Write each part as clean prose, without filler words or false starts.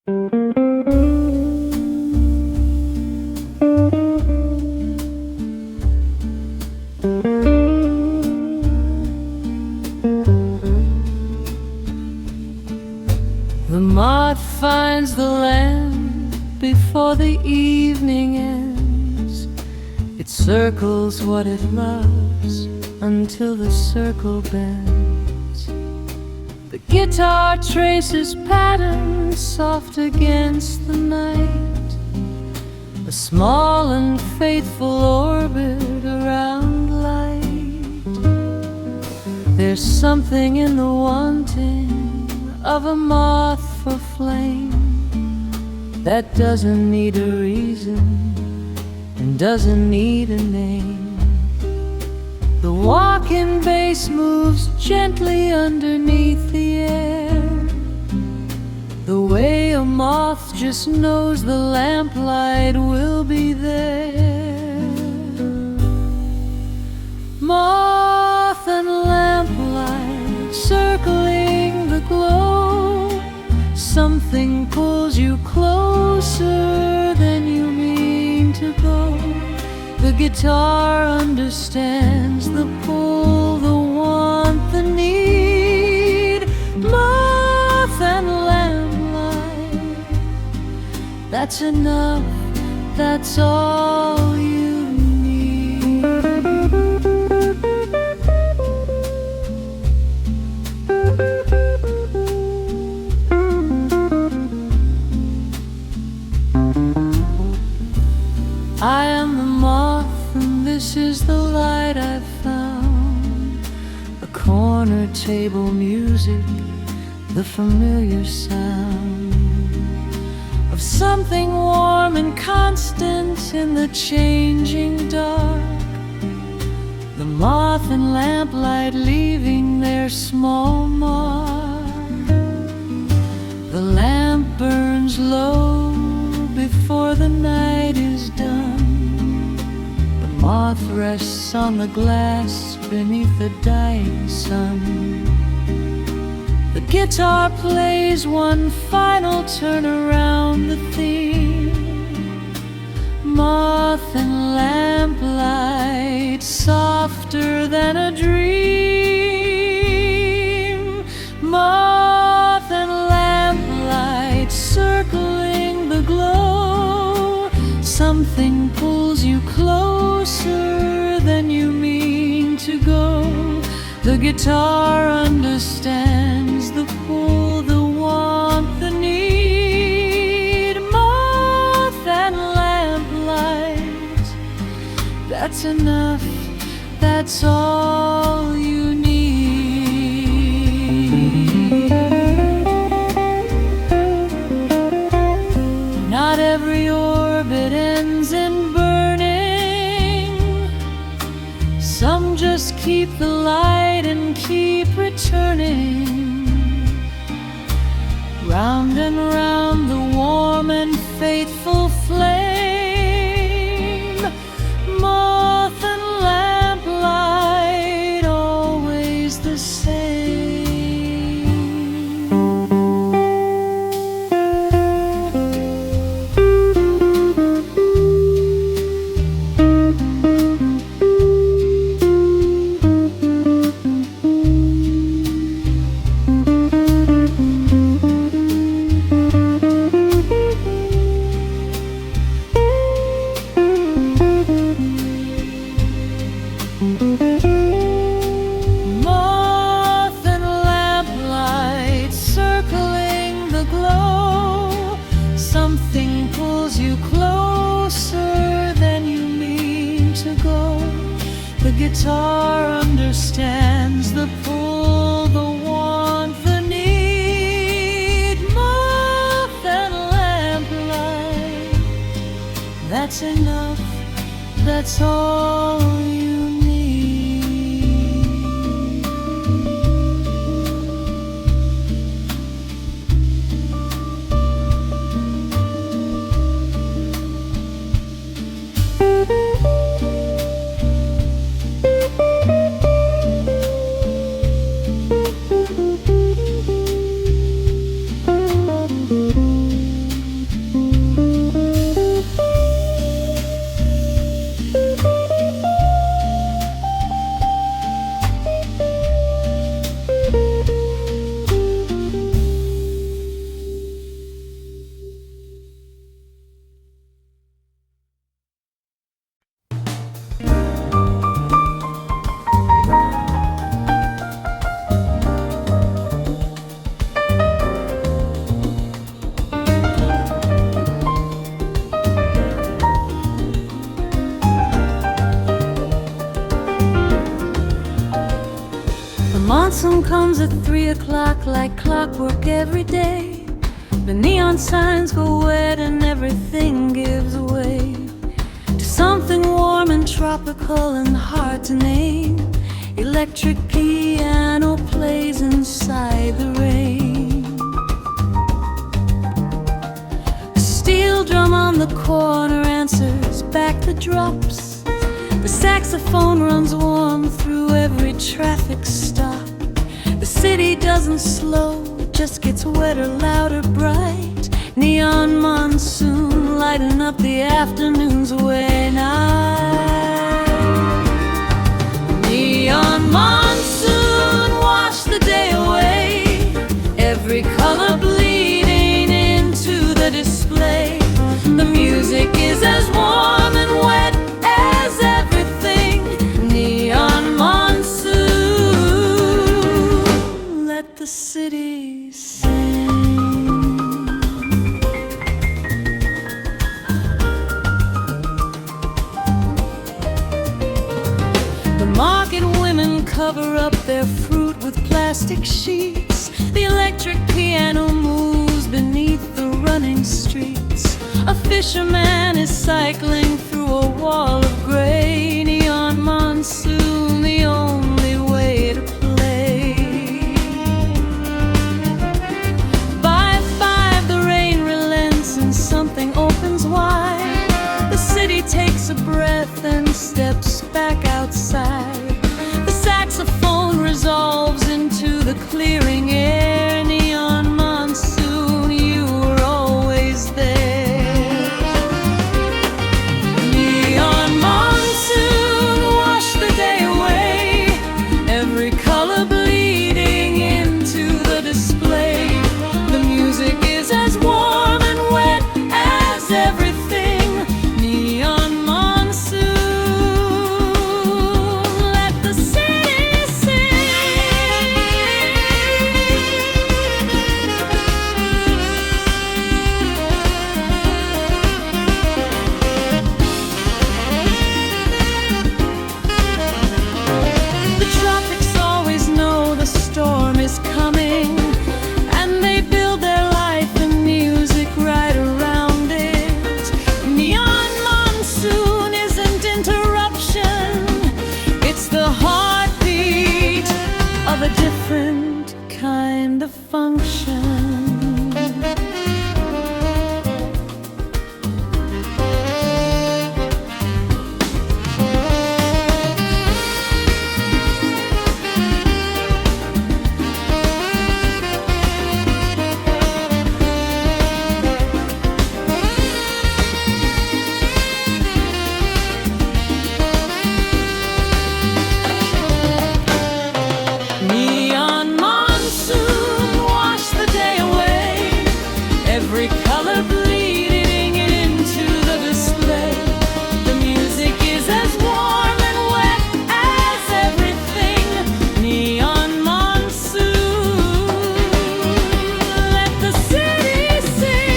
The moth finds the lamp before the evening ends. It circles what it loves until the circle bends. The guitar traces patterns soft against the night, a small and faithful orbit around light. There's something in the wanting of a moth for flame that doesn't need a reason and doesn't need a name. The walking bass moves gently underneath the air, the way a moth just knows the lamplight will be there. Moth and lamplight circling the glow, something pulls you closer than you mean to go. The guitar understands the pull, the want, the need. Moth and lamplight, that's enough, that's all you need. I am the moth and this is the light I've found. A corner table music, the familiar sound of something warm and constant in the changing dark. The moth and lamplight leaving their small mark. The lamp burns low before the night is done. The moth rests on the glass beneath the dying sun. The guitar plays one final turn around the theme. Moth and lamplight, softer than a dream. Moth and lamplight, circling the glow. Something pulls you closer than you mean to go. The guitar understands the pull, the want, the need. Moth and lamplight, that's enough, that's all you need. Not every orbit ends in burning. Some just keep the light and keep returning. Round and round the warm and faithful flame. Moth and lamplight, always the same. Moth and lamplight, circling the glow. Something pulls you closer than you mean to go. The guitar understands the pull, the want, the need. Moth and lamplight, that's enough, that's all you need. ransom comes at 3 o'clock like clockwork every day. The neon signs go wet and everything gives way to something warm and tropical and hard to name. Electric piano plays inside the rain. A steel drum on the corner answers back the drops. The saxophone runs warm through every traffic stop. The city doesn't slow, just gets wetter, louder, bright. Neon monsoon lighting up the afternoons away night. Neon monsoon wash the day away, every color bleeding into the display. The music is as warm and wet as everything. Neon monsoon, let the city sing. The market women cover up their fruit with plastic sheets. The electric piano moves beneath the running streets. A fisherman is cycling through a wall of gray. Neon monsoon, the only way to play. By 5 the rain relents and something opens wide. The city takes a breath and steps back outside. The saxophone resolves into the clearing air. Neon monsoon, you were always there. Neon monsoon, wash the day away, every color bleeding into the display. The music is as warm and wet as everything. Neon monsoon, let the city sing. The tropics always know the storm is coming, and they build their life and music right around it. Neon monsoon isn't interruption, it's the heartbeat of a different kind of function. Neon monsoon, wash the day away, every color bleeding into the display. The music is as warm and wet as everything. Neon monsoon, let the city sing.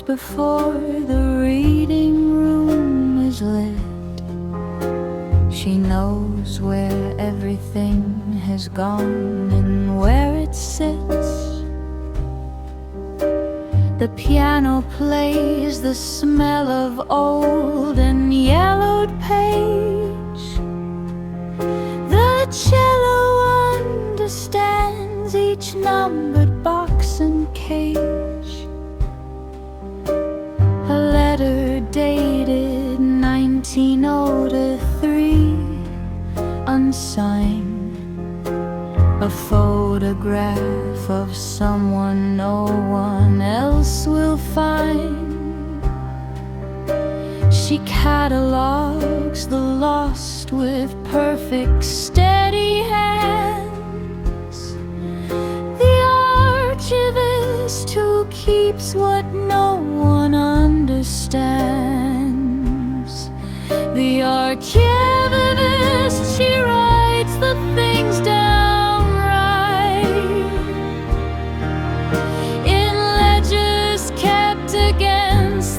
before the reading room is lit. She knows where everything has gone and where it sits. The piano plays the smell of old and yellowed page. The cello understands each numbered box and cage. A letter dated 1903, unsigned. A photograph of someone no one else will find. She catalogs the lost with perfect steady hands. The archivist who keeps what no one understands. The archivist, she writes the things down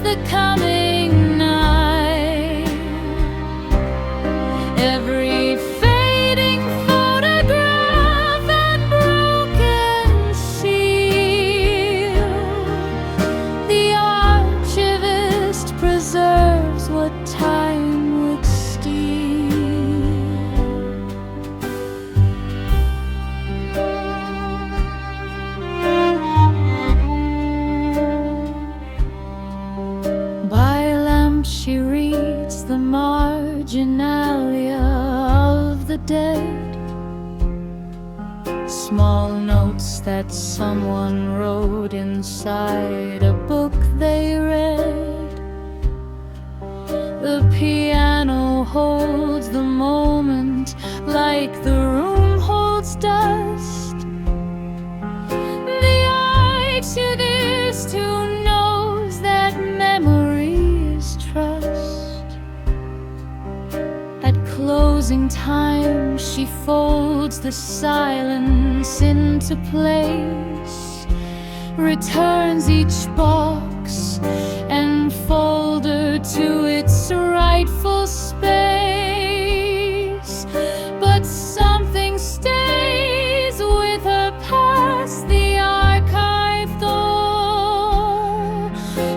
the coming night. Every fading photograph and broken seal, the archivist preserves what time would steal. She reads the marginalia of the dead, small notes that someone wrote inside a book they read. The piano holds the moment like the room holds dust. The archivist who knows that memory trust. At closing time, she folds the silence into place, returns each box and folder to its rightful space. But something stays with her past the archive door.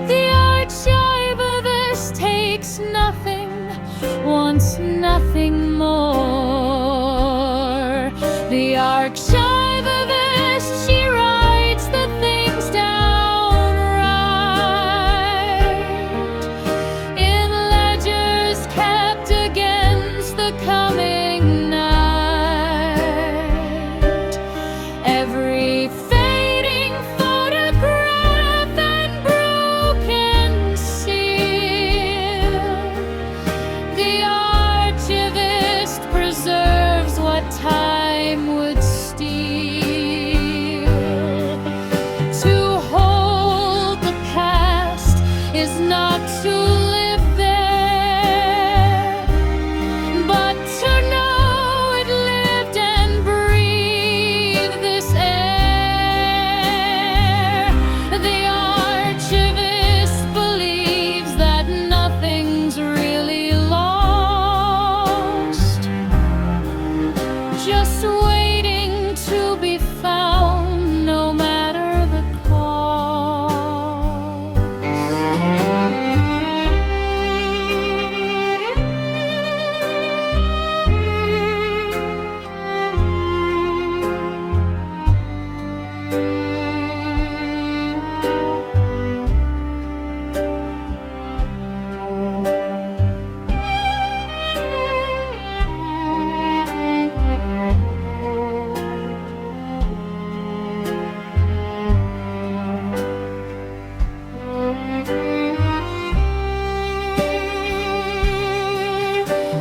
The archivist takes nothing, wants nothing more. The archivist, she writes the things down right in ledgers kept against the coming night. Every fading photograph and broken seal, the archivist preserves what time would steal. To hold the past is not to live there, but to know it lived and breathed this air. The archivist believes that nothing's really lost, just waiting to be found, no matter the cost.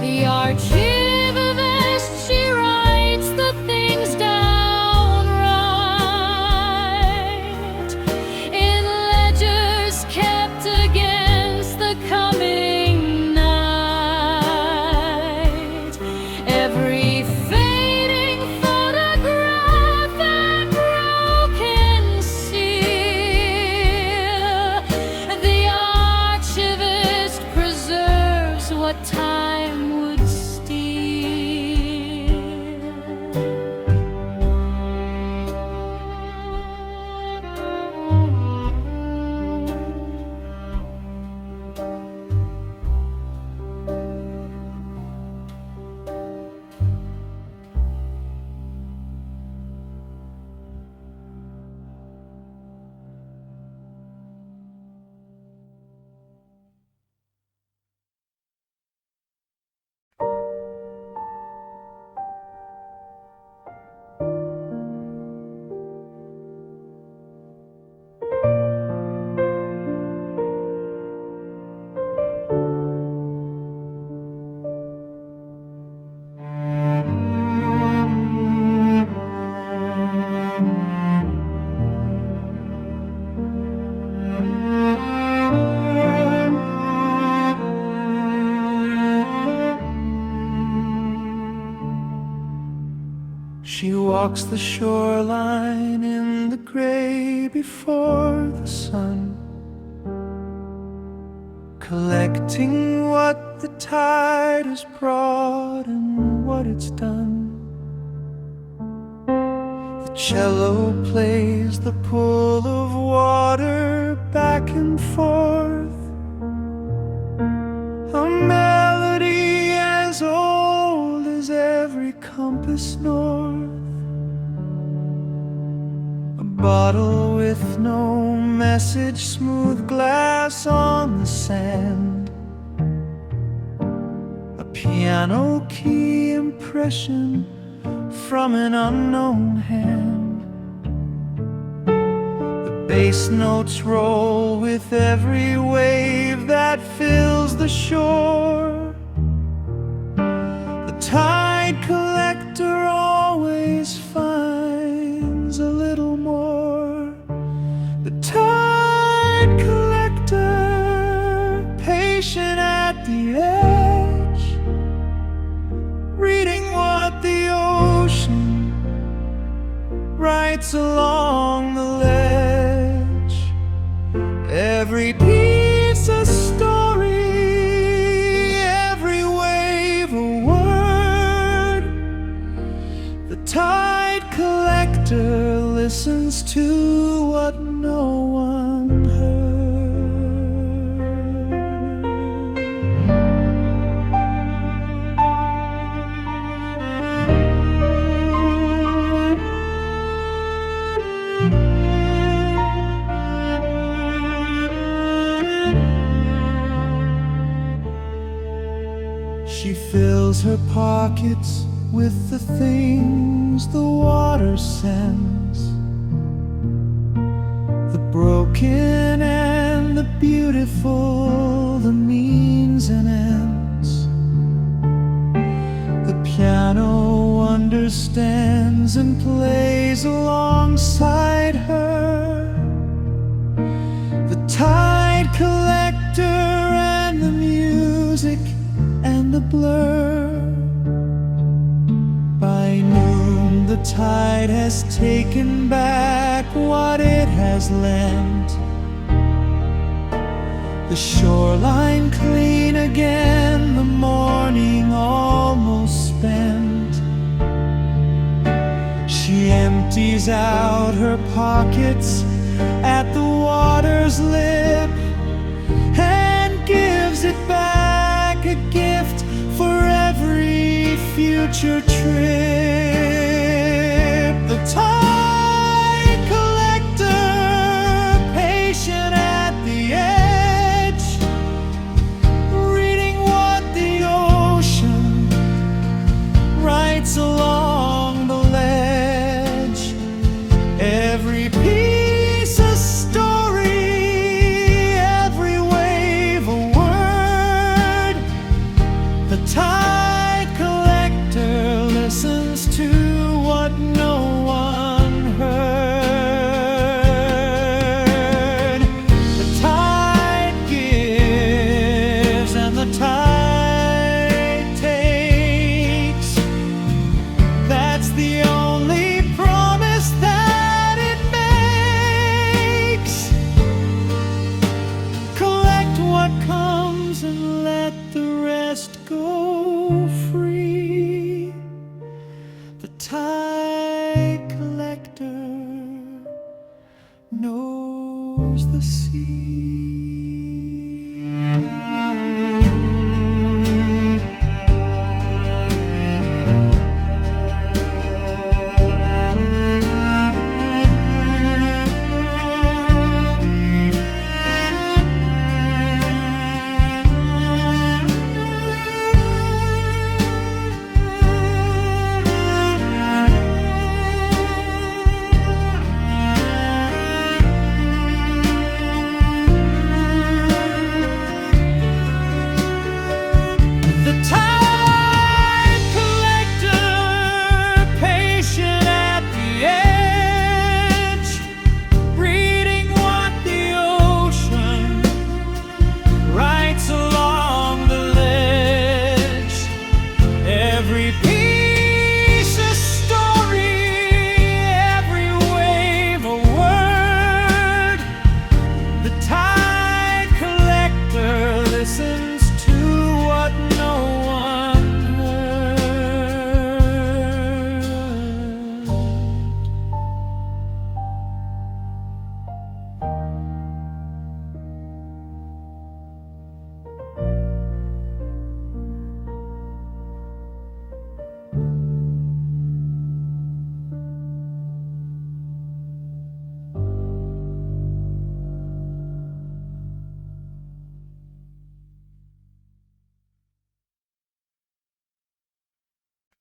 The archivist, she writes the things down right in ledgers kept against the coming night. Every fading photograph and broken seal, the She walks the shoreline in the gray before the sun, collecting what the tide has brought and what it's done. The cello plays the pull of water back and forth, a melody as old as every compass north. A bottle with no message, smooth glass on the sand, a piano key impression from an unknown hand. The bass notes roll with every wave that fills the shore. The tide collector always finds a little more. The tide collector, patient at the edge, reading what the ocean writes along the ledge. Every piece a story, every wave a word. The tide collector listens to what no one heard. She fills her pockets with the things the water sends, the broken and the beautiful, the means and ends. The piano understands and plays alongside her. The tide collector and the music and the blur. By noon the tide has taken back what it has lent, the shoreline clean again, the morning almost spent. She empties out her pockets at the water's lip and gives it back, a gift for every future trip. The tide collector, patient at the edge, reading what the ocean writes along the ledge. Every piece a story, every wave a word. The tide collector listens to what no one heard. The tide gives and the tide takes. That's the only promise that it makes. Collect what comes and let the rest go free. The tide collector knows the sea. The tide collector, patient at the edge, reading what the ocean writes along the ledge. Every piece a story,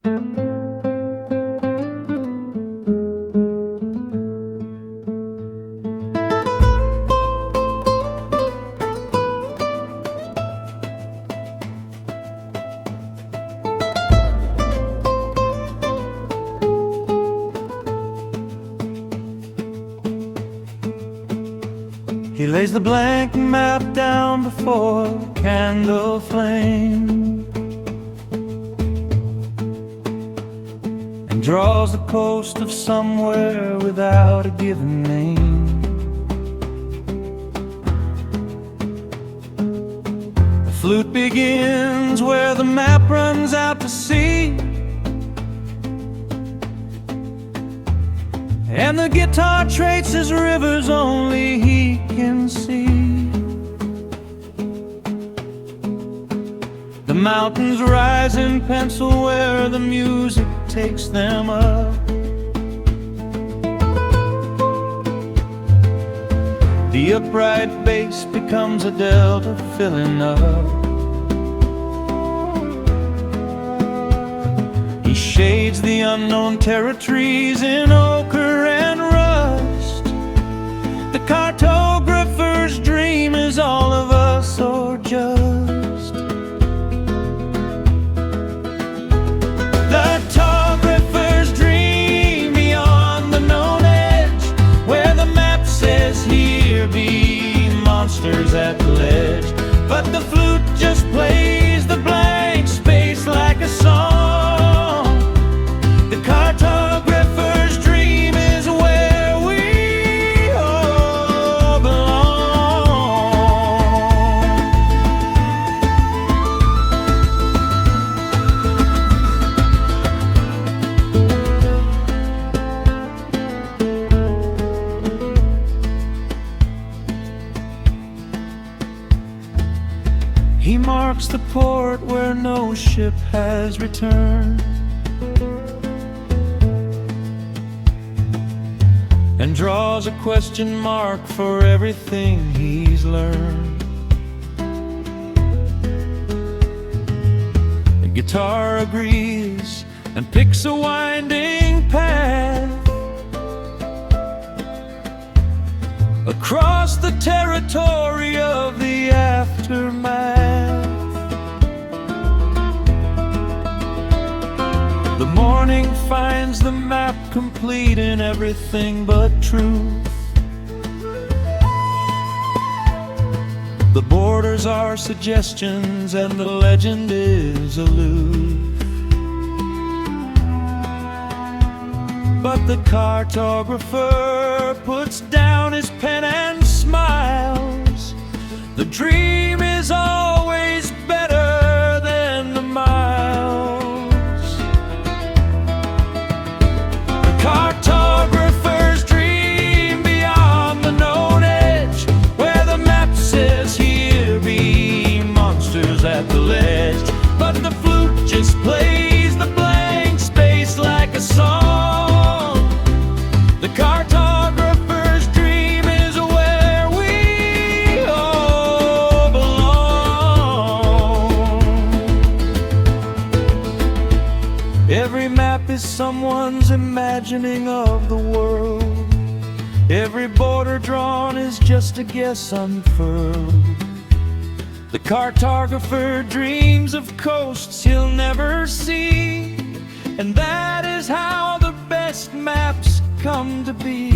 He lays the blank map down before the candle flame and draws the coast of somewhere without a given name. The flute begins where the map runs out to sea, and the guitar traces rivers only he can see. The mountains rise in pencil where the music takes them up. The upright bass becomes a delta filling up. He shades the unknown territories in ochre and rust. The cartographer's dream is all of us or just the topographer's dream beyond the known edge, where the map says here be monsters at the ledge, but the flute just plays the blank space like a song. He marks the port where no ship has returned, and draws a question mark for everything he's learned. The guitar agrees and picks a winding path across the territory of the aftermath. The morning finds the map complete in everything but truth. The borders are suggestions and the legend is aloof, but the cartographer puts down his pen and smiles. The dream is always better than the miles. The cartographer's dream beyond the known edge, where the map says here be monsters at the ledge, but the flute just plays the blank space like a song. The cartographer's dream is where we all belong. Every map is someone's imagining of the world. Every border drawn is just a guess unfurled. The cartographer dreams of coasts he'll never see, and that is how the best maps come to be.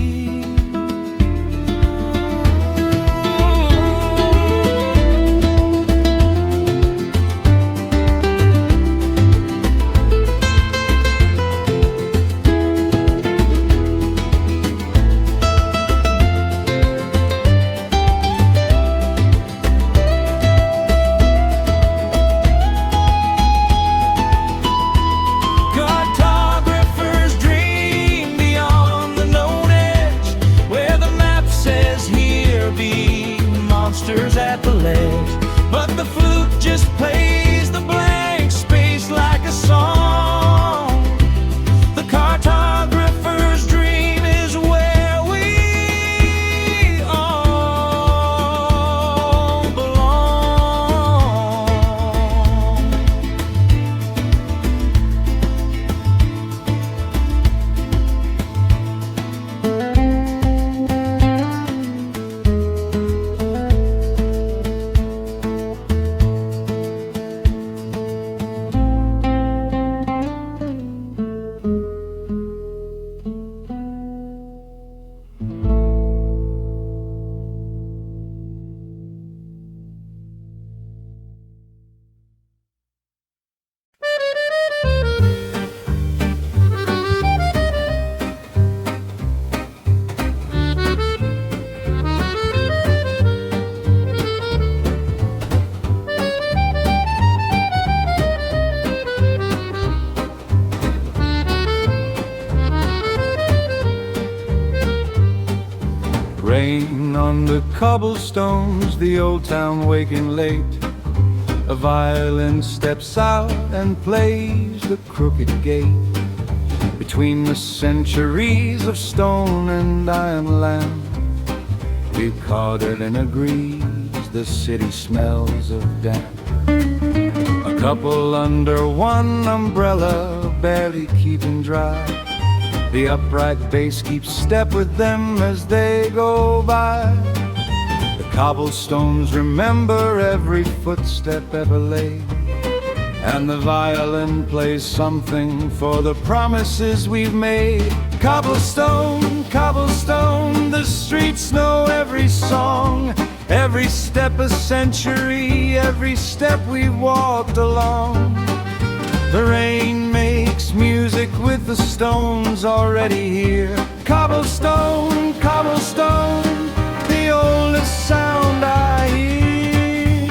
on the cobblestones, the old town waking late. A violin steps out and plays the crooked gate. Between the centuries of stone and iron land, we've caught it and agrees the city smells of damp. A couple under one umbrella, barely keeping dry. The upright bass keeps step with them as they go by. The cobblestones remember every footstep ever laid, and the violin plays something for the promises we've made. Cobblestone, cobblestone, the streets know every song. Every step a century, every step we've walked along. The rain makes music with the stones already here. Cobblestone, cobblestone, the oldest sound I hear.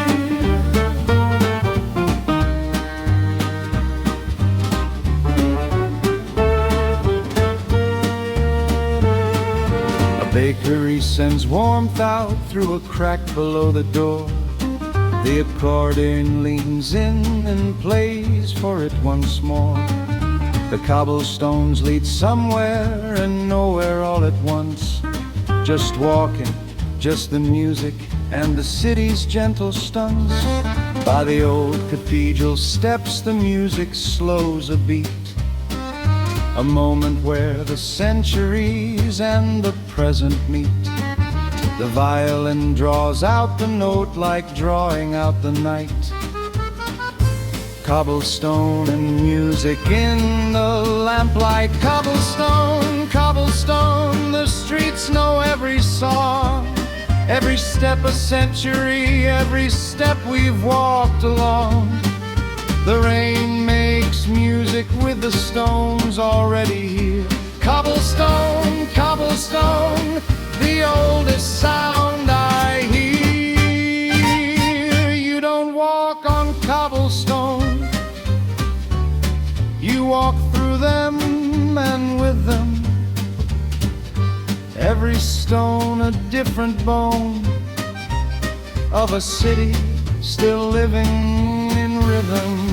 A bakery sends warmth out through a crack below the door. The accordion leans in and plays for it once more. The cobblestones lead somewhere and nowhere all at once. Just walking, just the music and the city's gentle stunts. By the old cathedral steps the music slows a beat. A moment where the centuries and the present meet. The violin draws out the note like drawing out the night. Cobblestone and music in the lamplight. Cobblestone, cobblestone, the streets know every song. Every step a century, every step we've walked along. The rain makes music with the stones already here. Cobblestone, cobblestone, the oldest sound I hear. You don't walk on cobblestone, you walk through them and with them. Every stone a different bone of a city still living in rhythm.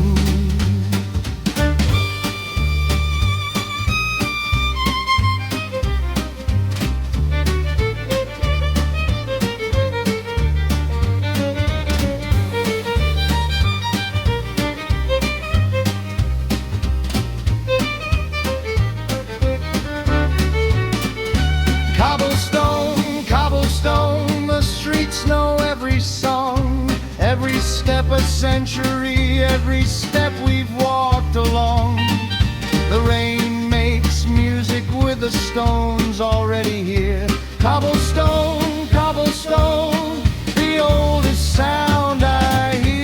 Cobblestone, cobblestone, the streets know every song. Every step a century, every step we've walked along. The rain makes music with the stones already here. Cobblestone, cobblestone, the oldest sound I hear.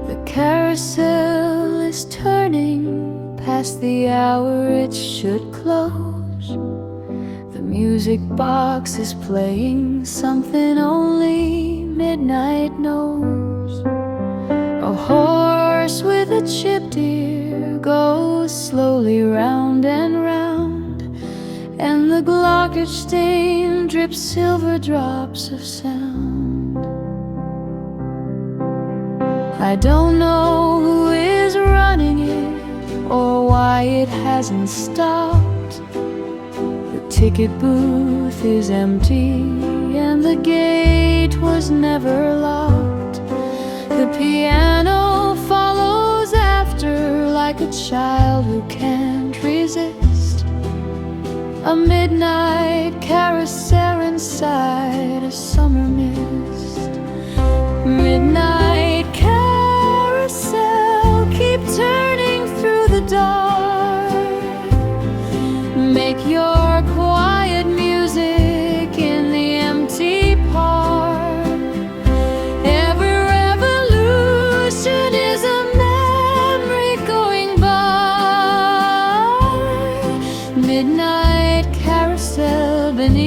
The carousel is turning past the hour it should close. The music box is playing something only midnight knows. A horse with a chipped ear goes slowly round and round, and the Glockage stain drips silver drops of sound. I don't know who is running it or why it hasn't stopped. The ticket booth is empty and the gate was never locked. The piano follows after like a child who can't resist. A midnight carousel inside a summer mist. Midnight carousel.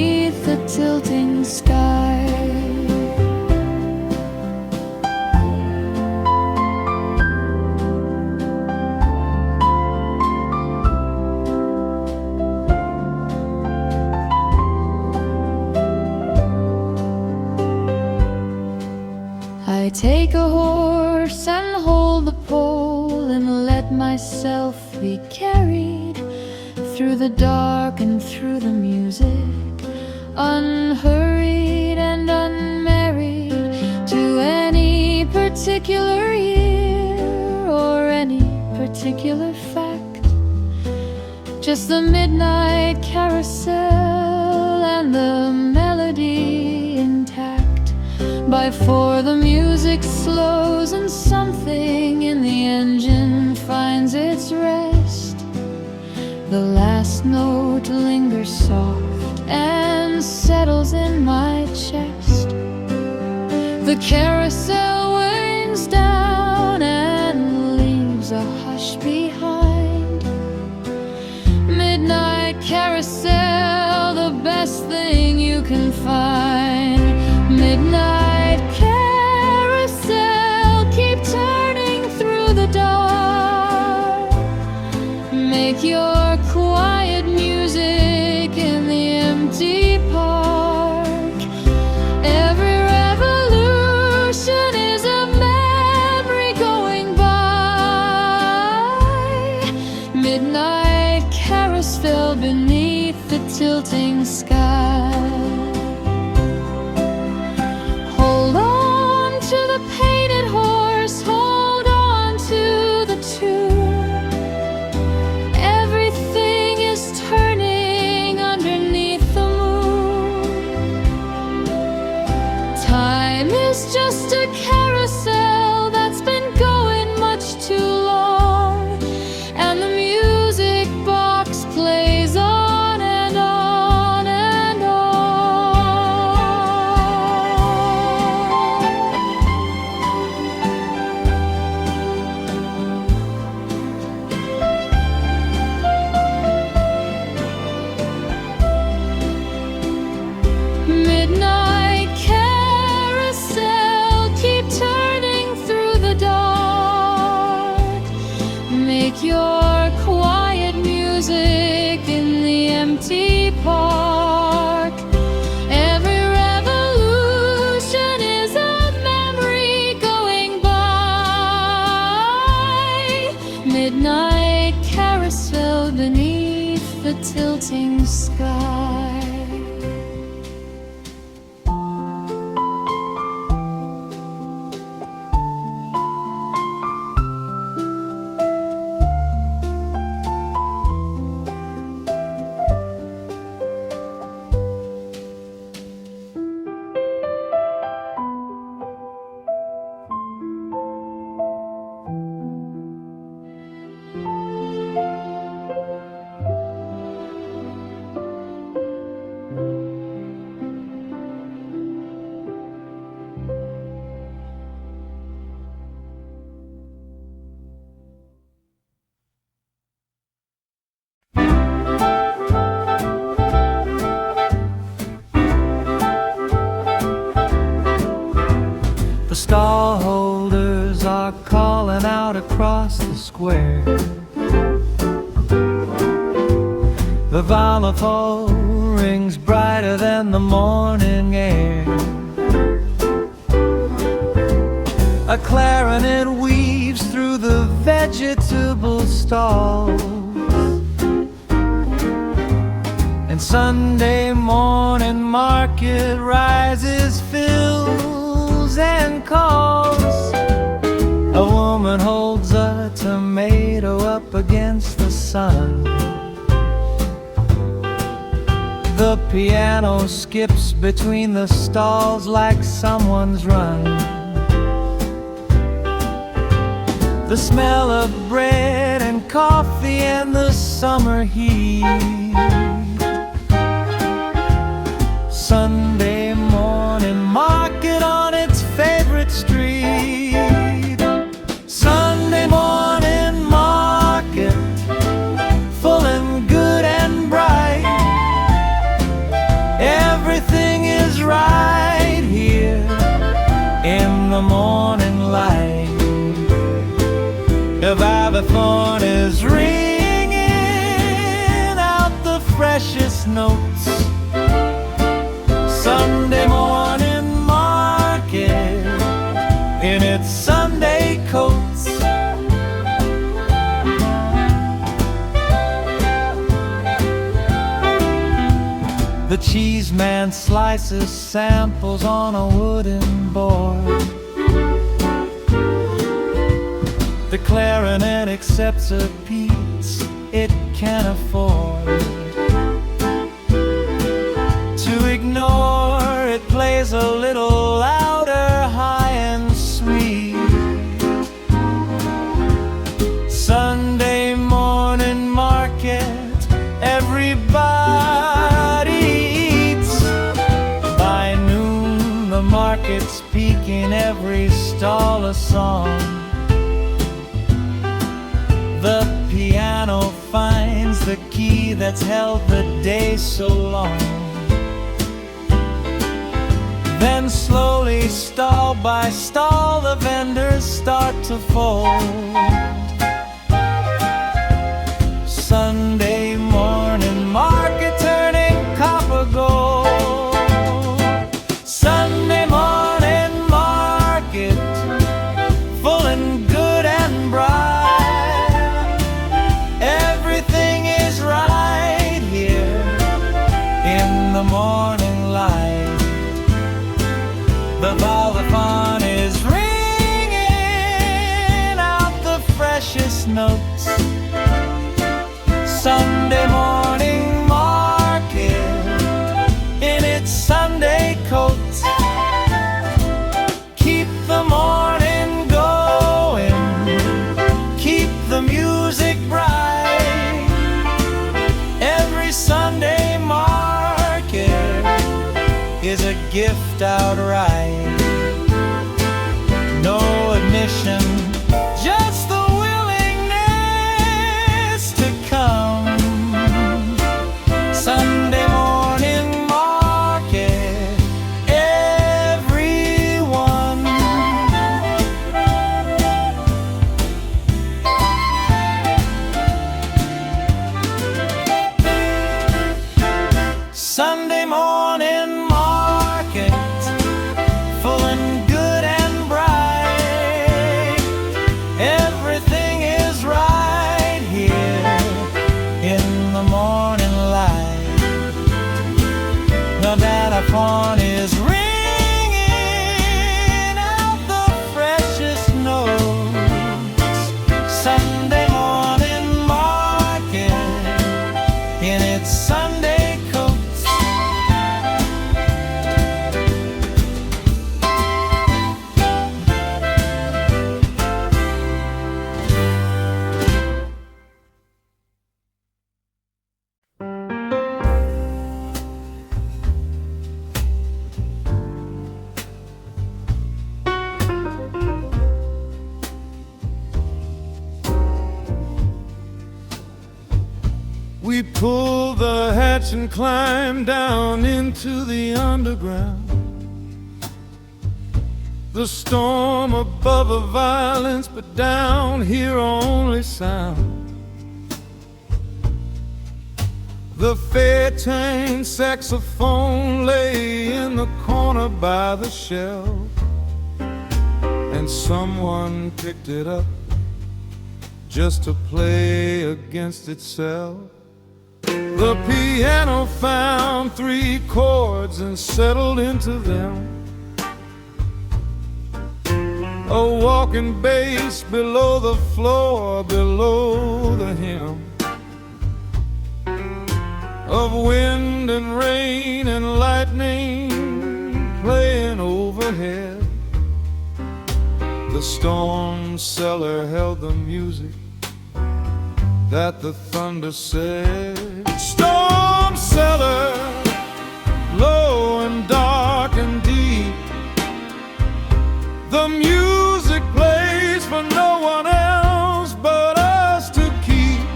beneath the tilting sky. I take a horse and hold the pole and let myself be carried through the dark and through the music, unhurried and unmarried to any particular year or any particular fact. Just the midnight carousel and the melody intact. By 4 the music slows and something in the engine finds its rest. The last note lingers soft and settles in my chest. The carousel winds down and leaves a hush behind. Midnight carousel, the best thing you can find. Midnight carousel, keep turning through the dark. Make your quiet music in the empty park. Every revolution is a memory going by. Midnight carousel beneath the tilting sky. Hold on to the painted horse, hold on to the tune. Everything is turning underneath the moon. Time is just a carousel that's been going much too long, and the music box plays on and on and on. Midnight carousel, keep turning through the dark. Make your quiet music in the empty park. Every revolution is a memory going by. Midnight carousel beneath the tilting sky. The stall holders are calling out across the square. The xylophone rings brighter than the morning air. A clarinet weaves through the vegetable stalls, and Sunday morning market rises, fills and calls. A woman holds a tomato up against the sun. The piano skips between the stalls like someone's run. The smell of bread and coffee and the summer heat. Sunday morning market on its favorite street. Sunday morning market, full and good and bright. Everything is right here in the morning light. A vibraphone is ringing out the freshest notes. Sunday morning market in its Sunday coats. The cheese man slices samples on a wooden board. The clarinet accepts a piece it can afford. To ignore it plays a little louder, high and sweet. Sunday morning market, everybody eats. By noon the market's peaking, every stall a song. The piano finds the key that's held the day so long. Then slowly, stall by stall, the vendors start to fold. Sunday morning market turning copper gold. Sunday morning market, full and good and bright. Everything is right here in the morning light. The vibraphone is ringing out the freshest notes. Sunday morning market in its Sunday coats. Keep the morning going, keep the music bright. Every Sunday market is a gift outright. No admission, just the willingness to come. Sunday morning market, everyone. Sunday morning market, full and good and bright. Everything is right here in the morning light. The vibraphone is ringing out the freshest notes. Sunday morning market in its Sunday coats. We pulled the hatch and climbed down into the underground. The storm above a violence, but down here only sound. The fair-toned saxophone lay in the corner by the shelf, and someone picked it up just to play against itself. The piano found 3 chords and settled into them. A walking bass below the floor, below the hymn of wind and rain and lightning playing overhead. The storm cellar held the music that the thunder said. Storm cellar, low and dark and deep, the music plays for no one else but us to keep.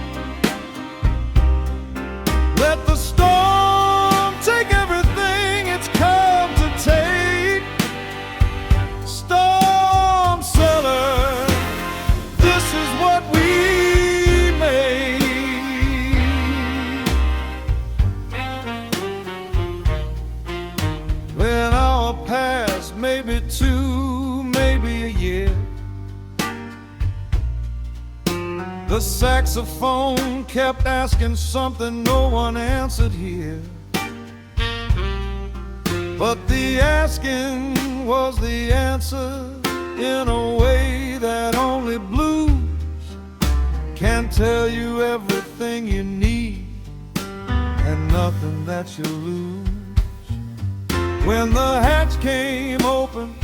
Let the storm take everything hour passed, maybe two, maybe a year. The saxophone kept asking something no one answered here. But the asking was the answer in a way that only blues can tell you everything you need and nothing that you lose. When the hatch came open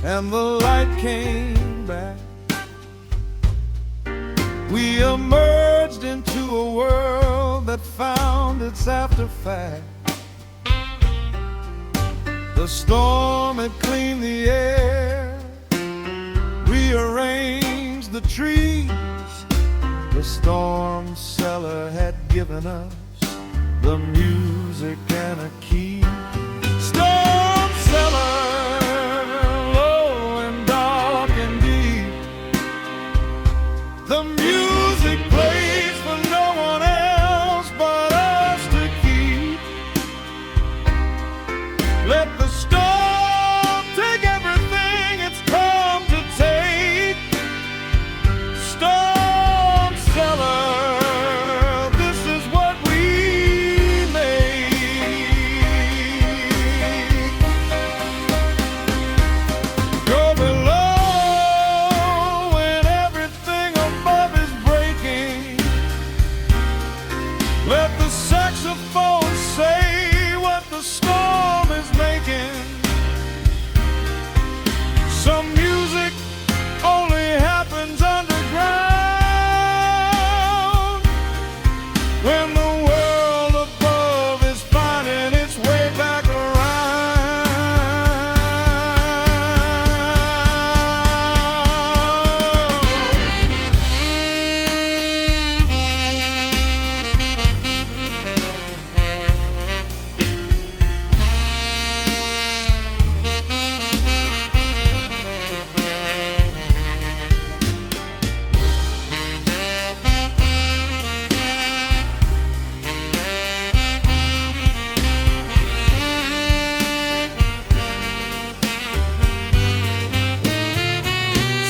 and the light came back, we emerged into a world that found its after fact. The storm had cleaned the air, rearranged the trees. The storm cellar had given us the music and a key. Storm cellar, low and dark and deep. The music plays for no one else but us to keep. Let the storm take everything it's come to take. Storm cellar, this is what we make. Go below when everything above is breaking. Let the saxophone say what the storm is making. Some music only happens underground, when the world above is finding its way back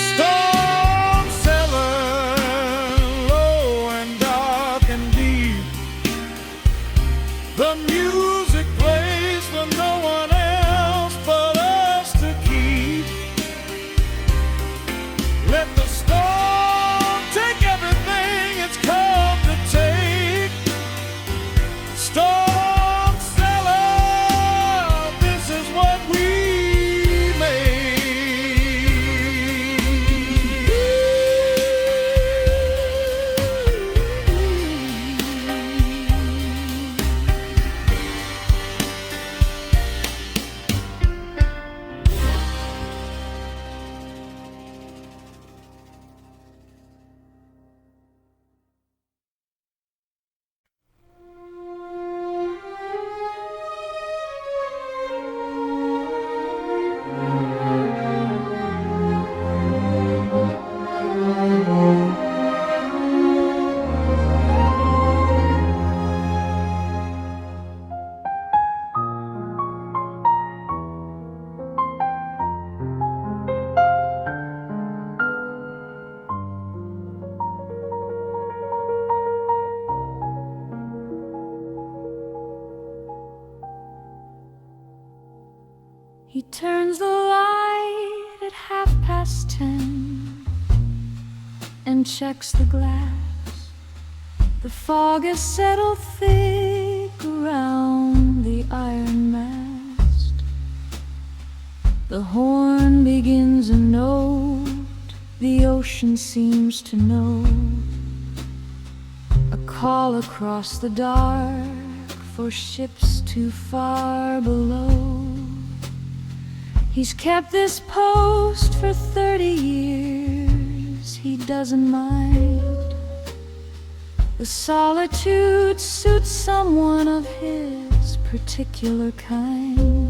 Storm cellar, low and dark and deep. The music plays for no one else but us to keep. Let the storm take everything it's come to take. Storm cellar, this is what we He turns the light at 10:30 and checks the glass. The fog has settled thick around the iron mast. The horn begins a note the ocean seems to know, a call across the dark for ships too far below. He's kept this post for 30 years, he doesn't mind. The solitude suits someone of his particular kind.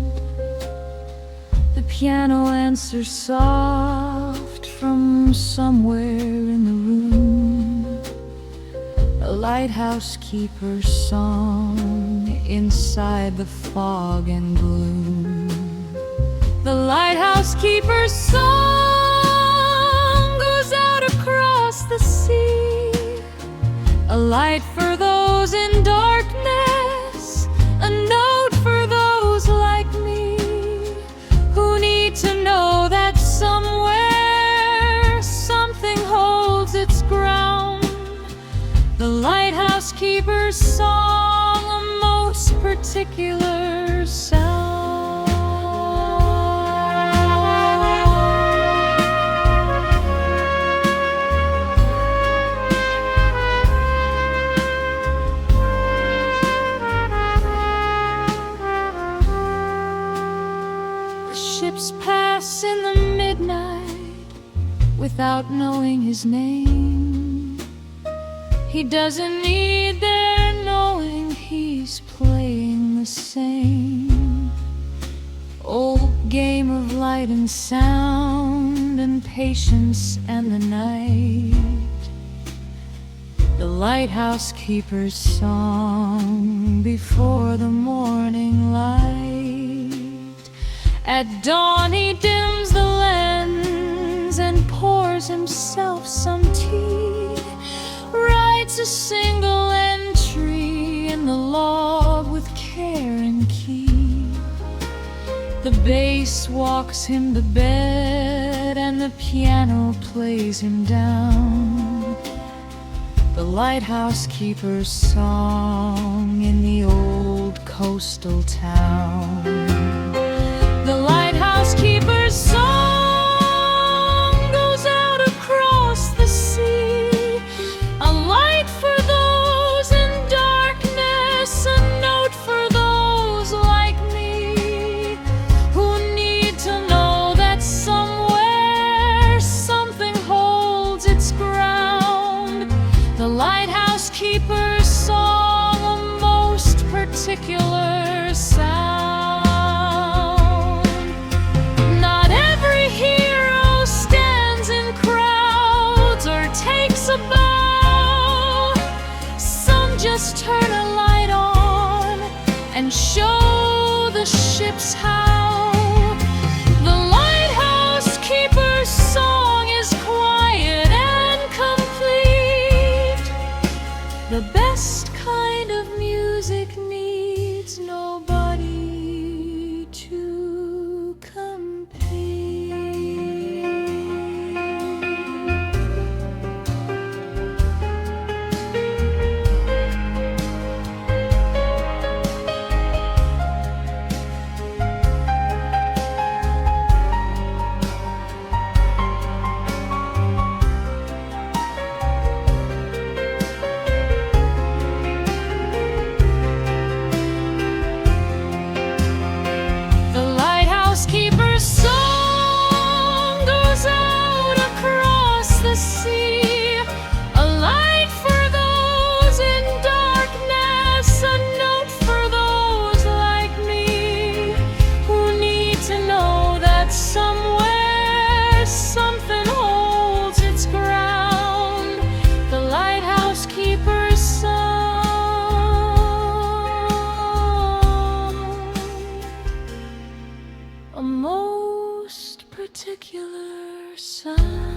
The piano answers soft from somewhere in the room, a lighthouse keeper's song inside the fog and gloom. lighthouse keeper's song goes out across the sea, a light for those in darkness, a note for those like me who need to know that somewhere something holds its ground. The lighthouse keeper's song, a most particular sound. Ships pass in the midnight without knowing his name. He doesn't need their knowing, he's playing the same old game of light and sound and patience and the night. The lighthouse keeper's song before the morning light. At dawn he dims the lens and pours himself some tea, writes a single entry in the log with care and key. The bass walks him to bed and the piano plays him down. The lighthouse keeper's song in the old coastal town. The lighthouse keeper's song goes out across the sea, a light for those in darkness, a note for those like me who need to know that somewhere something holds its ground. The lighthouse keeper's song, a most particular sound. Just turn a light on and show the ships how. The lighthouse keeper's song is quiet and complete. The best kind of music needs nobody to compete. A most particular sound.